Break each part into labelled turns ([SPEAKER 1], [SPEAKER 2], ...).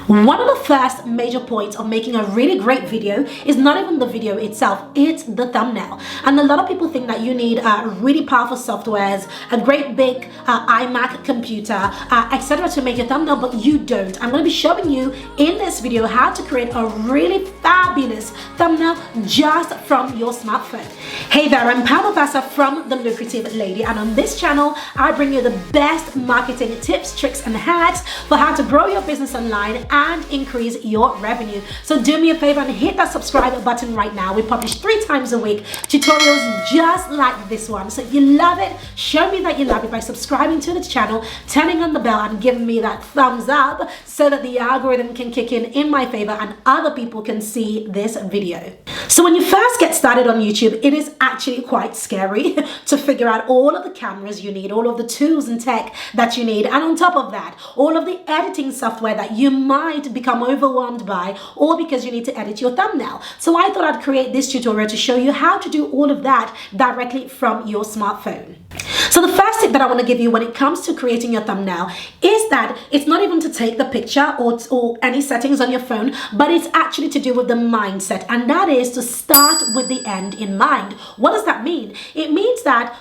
[SPEAKER 1] One of the first major points of making a really great video is not even the video itself, it's the thumbnail. And a lot of people think that you need really powerful softwares, a great big iMac computer, etc. to make a thumbnail, but you don't. I'm going to be showing you in this video how to create a really fabulous thumbnail just from your smartphone. Hey there, I'm Obasa from The Lucrative Lady, and on this channel I bring you the best marketing tips, tricks and hacks for how to grow your business online and increase your revenue. So do me a favor and hit that subscribe button right now. We publish 3 times a week tutorials just like this one. So if you love it, show me that you love it by subscribing to the channel, turning on the bell and giving me that thumbs up so that the algorithm can kick in my favor and other people can see this video. So when you first get started on YouTube, it is actually quite scary to figure out all of the cameras you need, all of the tools and tech that you need, and on top of that, all of the editing software that you might become overwhelmed by, or because you need to edit your thumbnail. So I thought I'd create this tutorial to show you how to do all of that directly from your smartphone. So the first tip that I want to give you when it comes to creating your thumbnail is that it's not even to take the picture or any settings on your phone, but it's actually to do with the mindset, and that is to start with the end in mind. What does that mean? It means that,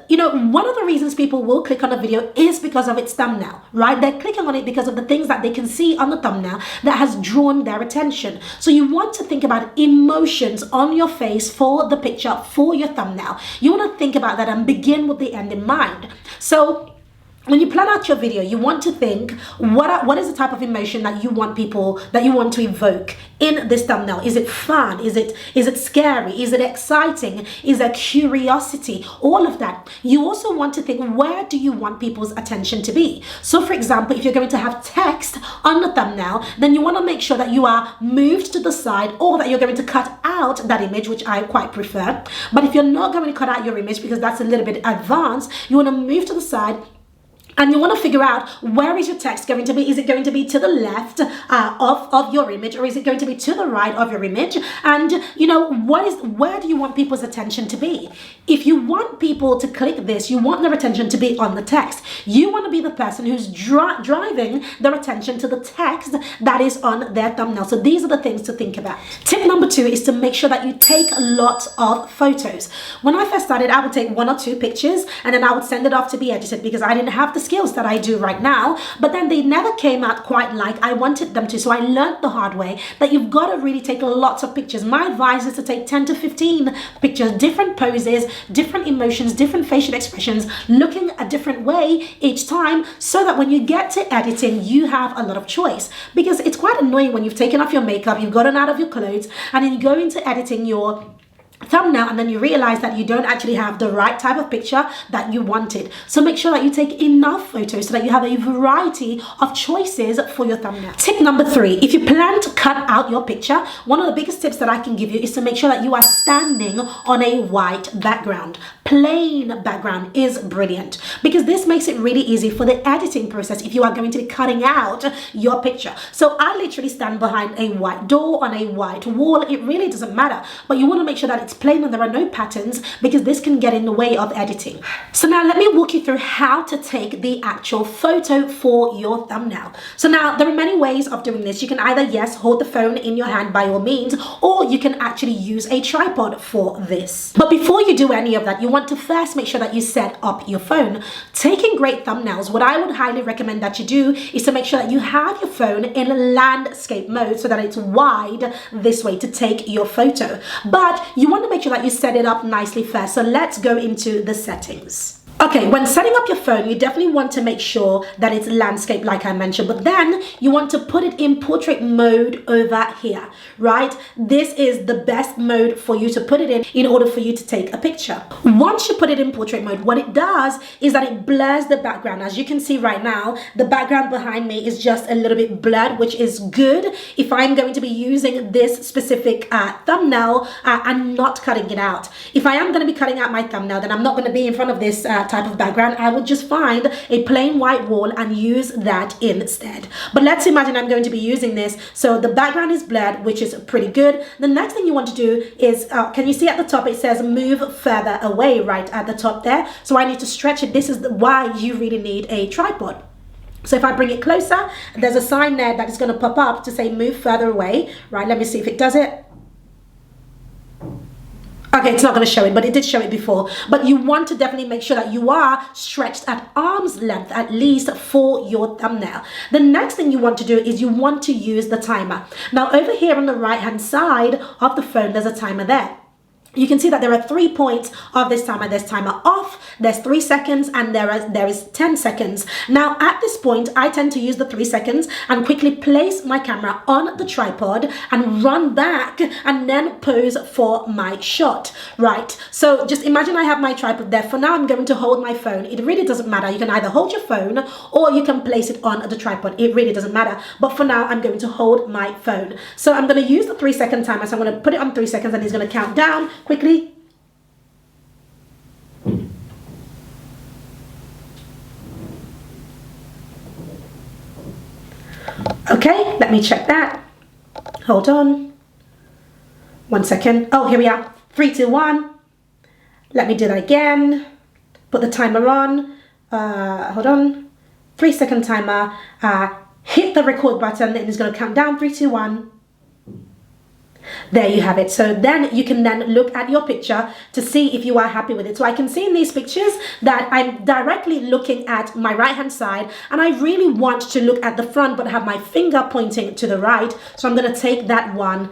[SPEAKER 1] you know, one of the reasons people will click on a video is because of its thumbnail, right? They're clicking on it because of the things that they can see on the thumbnail that has drawn their attention. So you want to think about emotions on your face for the picture, for your thumbnail. You want to think about that and begin with the end in mind. So when you plan out your video, you want to think, what is the type of emotion that you want to evoke in this thumbnail? Is it fun? Is it scary? Is it exciting? Is there curiosity? All of that. You also want to think, where do you want people's attention to be? So for example, if you're going to have text on the thumbnail, then you want to make sure that you are moved to the side, or that you're going to cut out that image, which I quite prefer. But if you're not going to cut out your image because that's a little bit advanced, you want to move to the side. And you want to figure out, where is your text going to be? Is it going to be to the left of your image, or is it going to be to the right of your image? And you know, where do you want people's attention to be? If you want people to click this, you want their attention to be on the text. You want to be the person who's driving their attention to the text that is on their thumbnail. So these are the things to think about. Tip number 2 is to make sure that you take lots of photos. When I first started, I would take 1 or 2 pictures and then I would send it off to be edited because I didn't have the skills that I do right now, but then they never came out quite like I wanted them to. So I learned the hard way that you've got to really take lots of pictures. My advice is to take 10 to 15 pictures, different poses, different emotions, different facial expressions, looking a different way each time, so that when you get to editing, you have a lot of choice. Because it's quite annoying when you've taken off your makeup, you've gotten out of your clothes, and then you go into editing your thumbnail and then you realize that you don't actually have the right type of picture that you wanted. So make sure that you take enough photos so that you have a variety of choices for your thumbnail. Tip number 3, if you plan to cut out your picture, one of the biggest tips that I can give you is to make sure that you are standing on a white background. Plain background is brilliant because this makes it really easy for the editing process if you are going to be cutting out your picture. So I literally stand behind a white door on a white wall. It really doesn't matter, but you want to make sure that it's plain and there are no patterns, because this can get in the way of editing. So now let me walk you through how to take the actual photo for your thumbnail. So now there are many ways of doing this. You can either, yes, hold the phone in your hand by all means, or you can actually use a tripod for this. But before you do any of that, you want to first make sure that you set up your phone. Taking great thumbnails, what I would highly recommend that you do is to make sure that you have your phone in landscape mode so that it's wide this way to take your photo. But you want to make sure that you set it up nicely first. So let's go into the settings. Okay, when setting up your phone, you definitely want to make sure that it's landscape like I mentioned, but then you want to put it in portrait mode over here, right? This is the best mode for you to put it in order for you to take a picture. Once you put it in portrait mode, what it does is that it blurs the background. As you can see right now, the background behind me is just a little bit blurred, which is good if I'm going to be using this specific thumbnail and not cutting it out. If I am going to be cutting out my thumbnail, then I'm not going to be in front of this type of background. I would just find a plain white wall and use that instead. But let's imagine I'm going to be using this, so the background is blurred, which is pretty good. The next thing you want to do is, can you see at the top it says move further away right at the top there? So I need to stretch it. This is why you really need a tripod. So if I bring it closer, there's a sign there that is going to pop up to say move further away. Right, let me see if it does it. Okay, it's not going to show it, but it did show it before. But you want to definitely make sure that you are stretched at arm's length at least for your thumbnail. The next thing you want to do is you want to use the timer. Now over here on the right hand side of the phone, there's a timer there. You can see that there are 3 points of this timer. There's timer off, there's 3 seconds, and there is 10 seconds. Now at this point, I tend to use the 3 seconds and quickly place my camera on the tripod and run back and then pose for my shot, right? So just imagine I have my tripod there. For now, I'm going to hold my phone. It really doesn't matter. You can either hold your phone or you can place it on the tripod. It really doesn't matter. But for now, I'm going to hold my phone. So I'm going to use the 3 second timer. So I'm going to put it on 3 seconds and it's going to count down quickly. Okay, let me check that. Hold on. 1 second. Oh, here we are. 3, 2, 1. Let me do that again. Put the timer on. Hold on. 3 second timer. Hit the record button and it's going to count down. 3, 2, 1. There you have it. So then you can then look at your picture to see if you are happy with it. So I can see in these pictures that I'm directly looking at my right hand side and I really want to look at the front but have my finger pointing to the right. So I'm going to take that one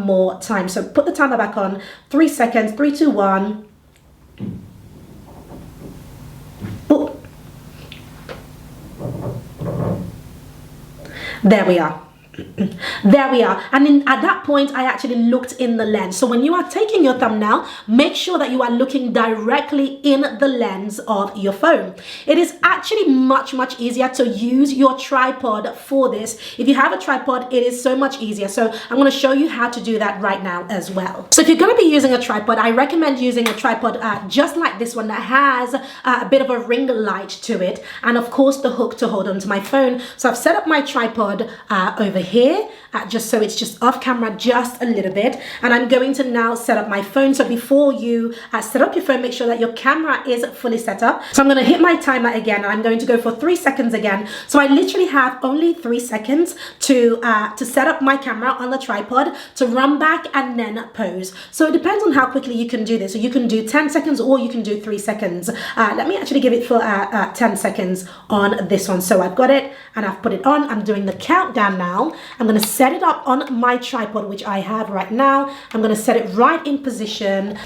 [SPEAKER 1] more time. So put the timer back on. 3 seconds. 3, 2, 1. Ooh. There we are. There we are. And at that point, I actually looked in the lens. So when you are taking your thumbnail, make sure that you are looking directly in the lens of your phone. It is actually much easier to use your tripod for this. If you have a tripod, it is so much easier. So I'm going to show you how to do that right now as well. So if you're going to be using a tripod, I recommend using a tripod just like this one that has a bit of a ring light to it. And of course, the hook to hold onto my phone. So I've set up my tripod over here, just so it's just off camera just a little bit, and I'm going to now set up my phone. So before you set up your phone, make sure that your camera is fully set up. So I'm going to hit my timer again and I'm going to go for 3 seconds again. So I literally have only 3 seconds to set up my camera on the tripod, to run back and then pose. So it depends on how quickly you can do this. So you can do 10 seconds or you can do 3 seconds. Let me actually give it for 10 seconds on this one. So I've got it and I've put it on. I'm doing the countdown now. I'm going to set it up on my tripod, which I have right now. I'm going to set it right in position.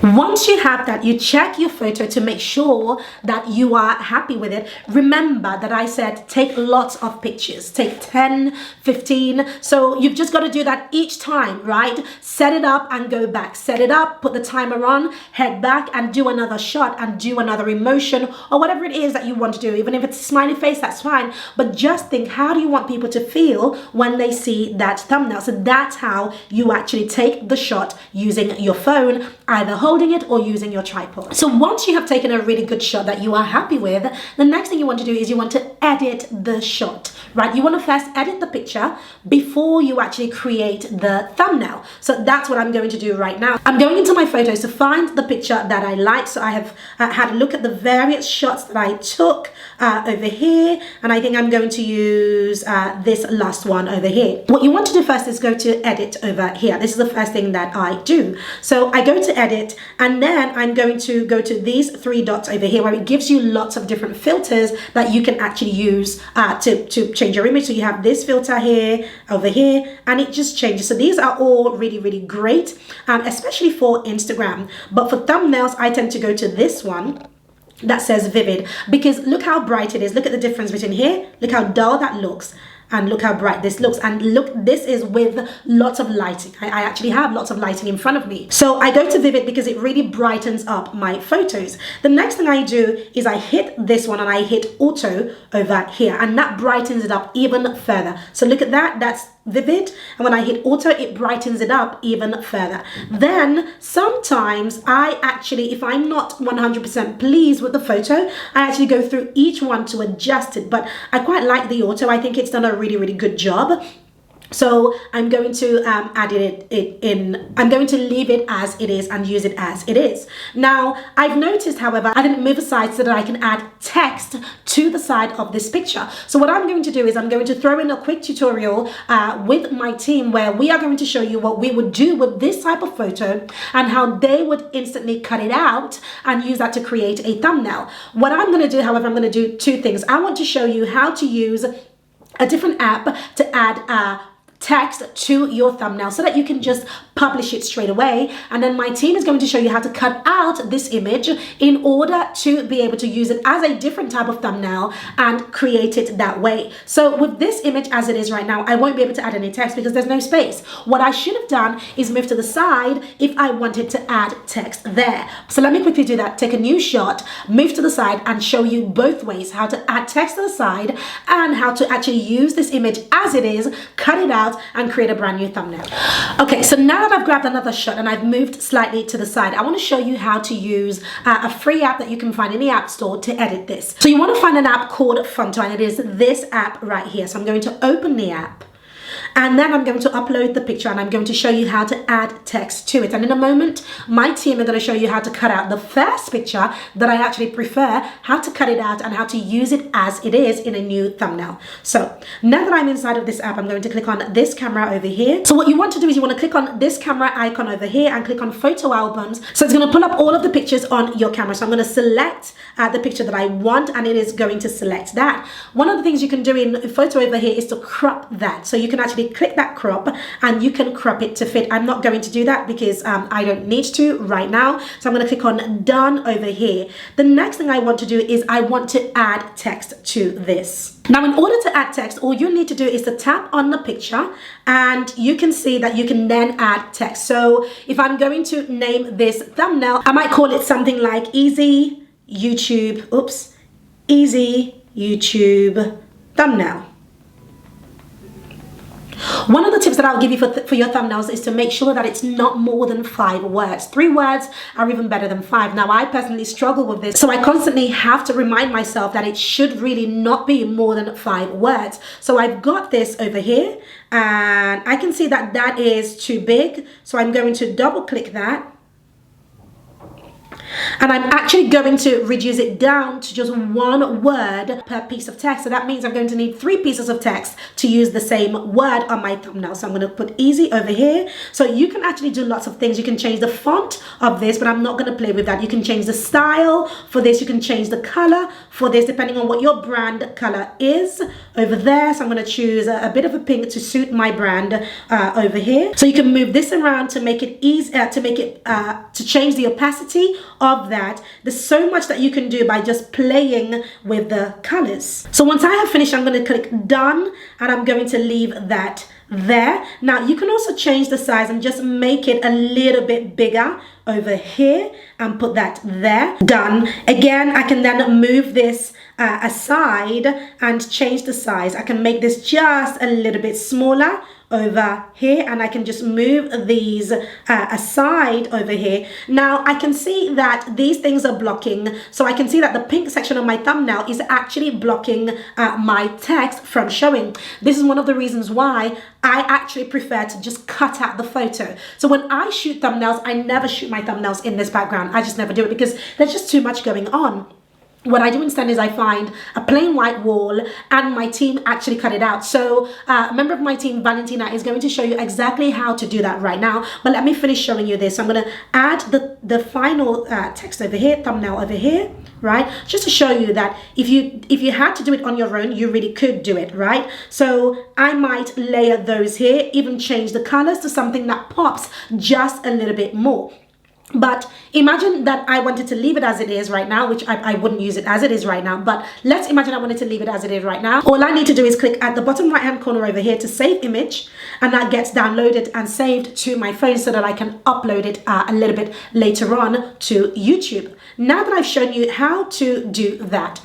[SPEAKER 1] Once you have that, you check your photo to make sure that you are happy with it. Remember that I said take lots of pictures, take 10, 15. So you've just got to do that each time, right? Set it up and go back. Set it up, put the timer on, head back and do another shot and do another emotion or whatever it is that you want to do. Even if it's a smiley face, that's fine. But just think, how do you want people to feel when they see that thumbnail? So that's how you actually take the shot using your phone, either holding it or using your tripod. So once you have taken a really good shot that you are happy with, the next thing you want to do is you want to edit the shot, right? You want to first edit the picture before you actually create the thumbnail. So that's what I'm going to do right now. I'm going into my photos to find the picture that I like. So I have had a look at the various shots that I took over here, and I think I'm going to use this last one over here. What you want to do first is go to edit over here. This is the first thing that I do. So I go to edit and then I'm going to go to these 3 dots over here where it gives you lots of different filters that you can actually use to change your image. So you have this filter here, over here, and it just changes. So these are all really great, especially for Instagram. But for thumbnails, I tend to go to this one that says vivid, because look how bright it is. Look at the difference between here. Look how dull that looks. And look how bright this looks. And look, this is with lots of lighting. I actually have lots of lighting in front of me. So I go to Vivid because it really brightens up my photos. The next thing I do is I hit this one and I hit Auto over here. And that brightens it up even further. So look at that. That's Vivid. And when I hit Auto, it brightens it up even further. Then sometimes I actually, if I'm not 100% pleased with the photo, I actually go through each one to adjust it. But I quite like the Auto. I think it's done a really good job. So I'm going to add it in, I'm going to leave it as it is and use it as it is. Now, I've noticed, however, I didn't move aside so that I can add text to the side of this picture. So what I'm going to do is I'm going to throw in a quick tutorial with my team where we are going to show you what we would do with this type of photo and how they would instantly cut it out and use that to create a thumbnail. What I'm going to do, however, I'm going to do two things. I want to show you how to use a different app to add text to your thumbnail so that you can just publish it straight away, and then my team is going to show you how to cut out this image in order to be able to use it as a different type of thumbnail and create it that way. So with this image as it is right now, I won't be able to add any text because there's no space. What I should have done is move to the side if I wanted to add text there. So let me quickly do that. Take a new shot, move to the side, and show you both ways how to add text to the side and how to actually use this image as it is, cut it out, and create a brand new thumbnail. Okay, so now that I've grabbed another shot and I've moved slightly to the side, I want to show you how to use a free app that you can find in the App Store to edit this. So you want to find an app called Fonto, and it is this app right here. So I'm going to open the app, and then I'm going to upload the picture and I'm going to show you how to add text to it. And in a moment, my team are going to show you how to cut out the first picture that I actually prefer, how to cut it out and how to use it as it is in a new thumbnail. So now that I'm inside of this app, I'm going to click on this camera over here. So what you want to do is you want to click on this camera icon over here and click on photo albums. So it's going to pull up all of the pictures on your camera. So I'm going to select the picture that I want, and it is going to select that. One of the things you can do in photo over here is to crop that. So you can actually click that crop and you can crop it to fit. I'm not going to do that because I don't need to right now. So I'm going to click on done over here. The next thing I want to do is I want to add text to this. Now, in order to add text, all you need to do is to tap on the picture and you can see that you can then add text. So if I'm going to name this thumbnail, I might call it something like easy YouTube thumbnail. One of the tips that I'll give you for your thumbnails is to make sure that it's not more than 5 words. 3 words are even better than 5. Now, I personally struggle with this, so I constantly have to remind myself that it should really not be more than 5 words. So I've got this over here, and I can see that that is too big. So I'm going to double click that. And I'm actually going to reduce it down to just 1 word per piece of text. So that means I'm going to need 3 pieces of text to use the same word on my thumbnail. So I'm going to put easy over here. So you can actually do lots of things. You can change the font of this, but I'm not going to play with that. You can change the style for this. You can change the color for this, depending on what your brand color is over there. So I'm going to choose a bit of a pink to suit my brand over here. So you can move this around to make it easy, to change the opacity of that. There's so much that you can do by just playing with the colors. So once I have finished, I'm going to click done, and I'm going to leave that there. Now you can also change the size and just make it a little bit bigger over here and put that there. Done. Again, I can then move this aside and change the size. I can make this just a little bit smaller over here, and I can just move these aside over here. Now I can see that these things are blocking, so I can see that the pink section of my thumbnail is actually blocking my text from showing. This is one of the reasons why I actually prefer to just cut out the photo. So when I shoot thumbnails, I never shoot my thumbnails in this background. I just never do it because there's just too much going on. What I do instead is I find a plain white wall, and my team actually cut it out. So a member of my team, Valentina, is going to show you exactly how to do that right now. But let me finish showing you this. So I'm going to add the final text over here, thumbnail over here, right? Just to show you that if you had to do it on your own, you really could do it, right? So I might layer those here, even change the colors to something that pops just a little bit more. But imagine that I wanted to leave it as it is right now, which I wouldn't use it as it is right now. But let's imagine I wanted to leave it as it is right now. All I need to do is click at the bottom right hand corner over here to save image, and that gets downloaded and saved to my phone so that I can upload it a little bit later on to YouTube. Now that I've shown you how to do that,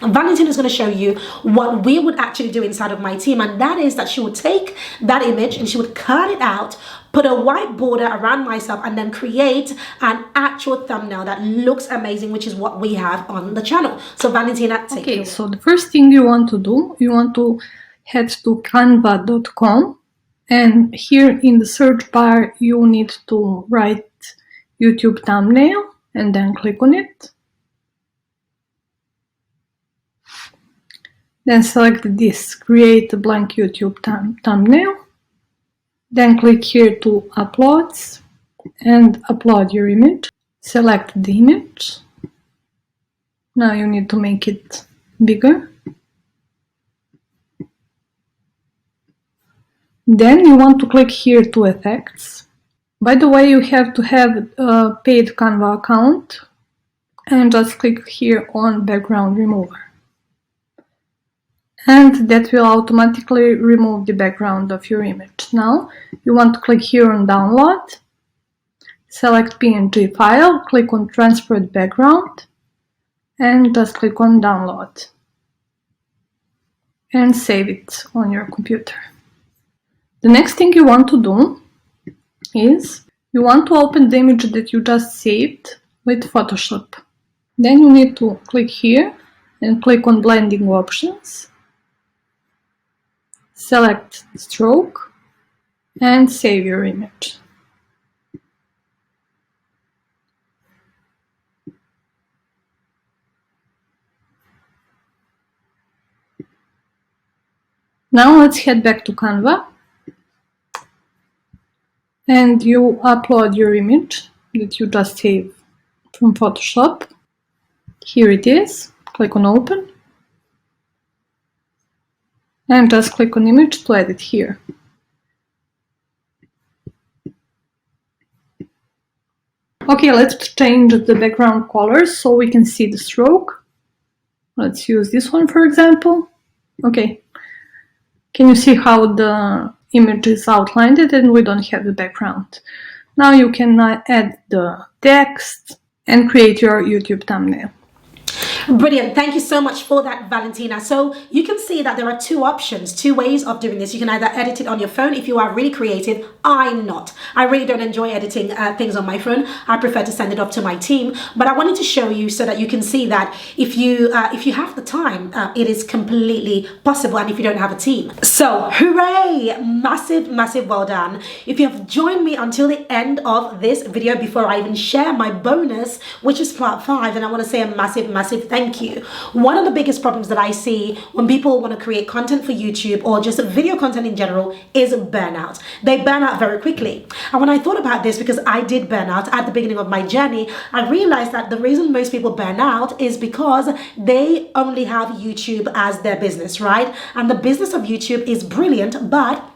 [SPEAKER 1] Valentina is going to show you what we would actually do inside of my team, and that is that she would take that image and she would cut it out, put a white border around myself, and then create an actual thumbnail that looks amazing, which is what we have on the channel. So Valentina, take it away.
[SPEAKER 2] So the first thing you want to do, you want to head to canva.com And here in the search bar, you need to write YouTube thumbnail and then click on it. Then select this, create a blank YouTube thumbnail. Then click here to uploads and upload your image. Select the image. Now you need to make it bigger. Then you want to click here to effects. By the way, you have to have a paid Canva account and just click here on background remover. And that will automatically remove the background of your image. Now you want to click here on download, select PNG file, click on transfer the background and just click on download and save it on your computer. The next thing you want to do is you want to open the image that you just saved with Photoshop. Then you need to click here and click on blending options. Select stroke and save your image. Now let's head back to Canva and you upload your image that you just saved from Photoshop. Here it is. Click on open and just click on image to edit here. Okay, let's change the background color so we can see the stroke. Let's use this one for example. Okay, can you see how the image is outlined and we don't have the background? Now you can add the text and create your YouTube thumbnail.
[SPEAKER 1] Brilliant. Thank you so much for that, Valentina. So you can see that there are two options, two ways of doing this. You can either edit it on your phone if you are really creative. I'm not. I really don't enjoy editing things on my phone. I prefer to send it off to my team. But I wanted to show you so that you can see that if you have the time, it is completely possible, and if you don't have a team. So hooray! Massive, massive well done. If you have joined me until the end of this video before I even share my bonus, which is part 5, and I want to say a massive, massive thank you. One of the biggest problems that I see when people want to create content for YouTube or just video content in general is burnout. They burn out very quickly. And when I thought about this, because I did burn out at the beginning of my journey, I realized that the reason most people burn out is because they only have YouTube as their business, right? And the business of YouTube is brilliant, but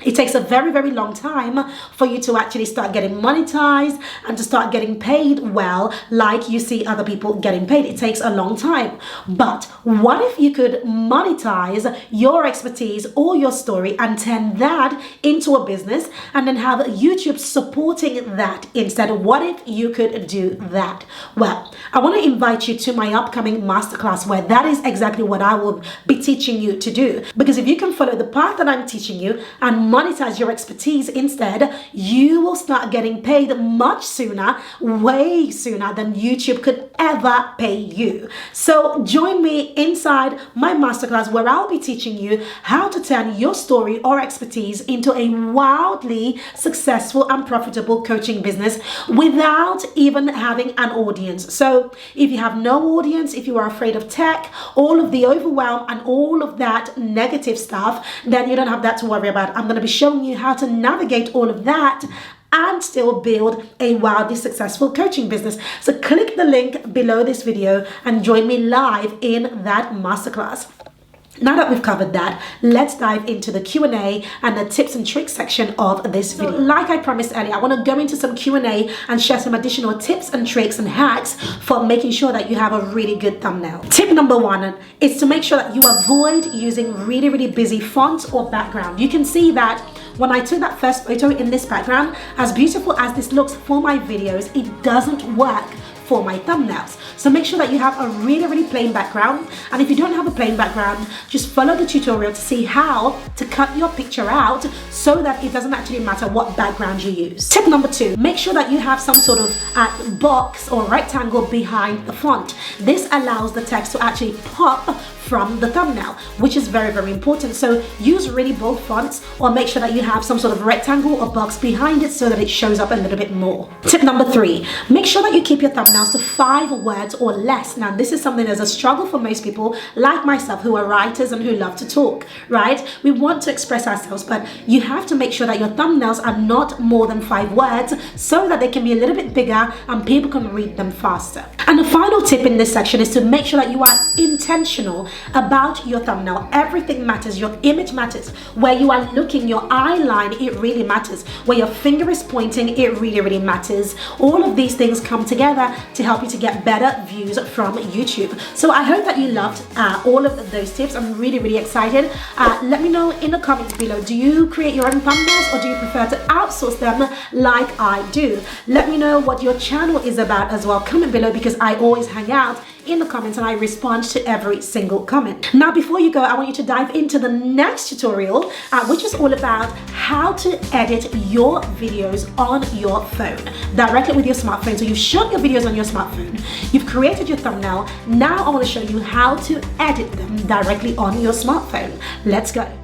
[SPEAKER 1] it takes a very, very long time for you to actually start getting monetized and to start getting paid well, like you see other people getting paid. It takes a long time. But what if you could monetize your expertise or your story and turn that into a business and then have YouTube supporting that instead? What if you could do that? Well, I want to invite you to my upcoming masterclass where that is exactly what I will be teaching you to do. Because if you can follow the path that I'm teaching you and monetize your expertise instead, you will start getting paid much sooner, way sooner than YouTube could ever pay you. So join me inside my masterclass where I'll be teaching you how to turn your story or expertise into a wildly successful and profitable coaching business without even having an audience. So if you have no audience, if you are afraid of tech, all of the overwhelm and all of that negative stuff, then you don't have that to worry about. I'm going to be showing you how to navigate all of that and still build a wildly successful coaching business. So click the link below this video and join me live in that masterclass. Now that we've covered that, let's dive into the Q&A and the tips and tricks section of this video. Like I promised earlier, I want to go into some Q&A and share some additional tips and tricks and hacks for making sure that you have a really good thumbnail. Tip number 1 is to make sure that you avoid using really, really busy fonts or background. You can see that when I took that first photo in this background, as beautiful as this looks for my videos, it doesn't work for my thumbnails. So make sure that you have a really, really plain background. And if you don't have a plain background, just follow the tutorial to see how to cut your picture out so that it doesn't actually matter what background you use. Tip number 2, make sure that you have some sort of box or rectangle behind the font. This allows the text to actually pop from the thumbnail, which is very, very important. So use really bold fonts, or make sure that you have some sort of rectangle or box behind it so that it shows up a little bit more. Tip number 3, make sure that you keep your thumbnails to 5 words or less. Now, this is something that's a struggle for most people like myself who are writers and who love to talk, right? We want to express ourselves, but you have to make sure that your thumbnails are not more than 5 words so that they can be a little bit bigger and people can read them faster. And the final tip in this section is to make sure that you are intentional about your thumbnail. Everything matters. Your image matters. Where you are looking, your eye line, it really matters. Where your finger is pointing, it really, really matters. All of these things come together to help you to get better views from YouTube. So I hope that you loved all of those tips. I'm really, really excited. Let me know in the comments below, do you create your own thumbnails or do you prefer to outsource them like I do? Let me know what your channel is about as well. Comment below, because I always hang out in the comments and I respond to every single comment. Now, before you go, I want you to dive into the next tutorial, which is all about how to edit your videos on your phone directly with your smartphone. So you've shot your videos on your smartphone, you've created your thumbnail. Now I want to show you how to edit them directly on your smartphone. Let's go.